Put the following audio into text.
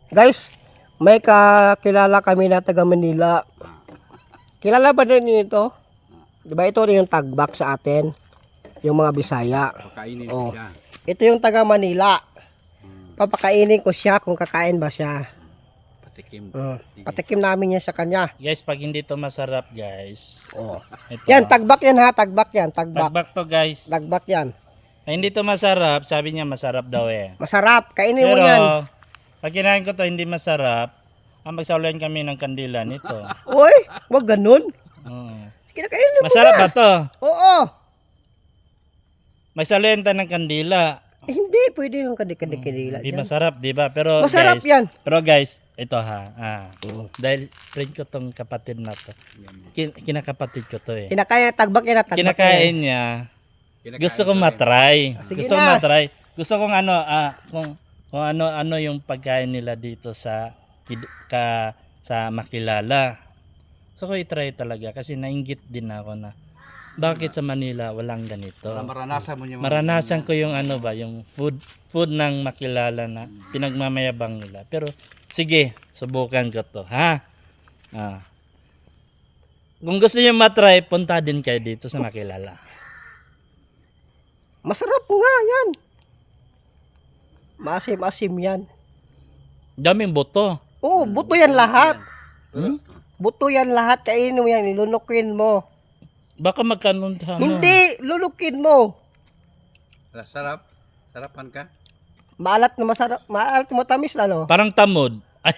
Guys, may kakilala kami na taga Manila. Kilala ba din ito? Di ba ito yung tagbak sa atin? Yung mga Bisaya. Pakainin Oh. siya. Ito yung taga Manila. Papakainin ko siya kung kakain ba siya. Patikim. Patikim namin yan sa kanya. Guys, pag hindi to masarap, guys. Oh. Ito. Yan, tagbak yan ha. Tagbak yan. Tagbak. Tagbak to, guys. Tagbak yan. Ay, hindi to masarap, sabi niya masarap daw eh. Masarap. Kainin mo Pero, yan. pag kinain ko to hindi masarap, magsaluhan kami ng kandila nito. Uy, wag ganun. Kinakainin mo Masarap na. ba to? Oo. May saluhan tayo ng kandila. Hindi, pwede yung kadik-kadikilila Di dyan. masarap, di ba? Pero Masarap guys, yan. Pero guys, ito ha. Dahil friend ko tong kapatid na to. Kinakapatid ko to eh. Kinakaya, tagbak yan at tagbak Kinakain yan. niya. Kinakain Gusto kong ko rin. matry. Sige Gusto kong na. matry. Gusto kong kung ano yung pagkain nila dito sa sa Makilala. Gusto ko i-try talaga kasi nainggit din ako na bakit sa Manila walang ganito. Para maranasan mo niya. Maranasan ko yung yung food ng Makilala na pinagmamayabang nila. Pero sige, subukan ko to, ha? Kung gusto niyo matry, punta din kayo dito sa Makilala. Masarap nga yan. Maasim-asim yan. Daming buto. Oo, buto yan lahat. Buto yan lahat. Kainin mo yan, ilunukin mo. Baka magkanunta. Hindi, lulukin mo. Sarap. Sarapan ka. Maalat na masarap. Maalat matamis ano? Parang tamod. Ay,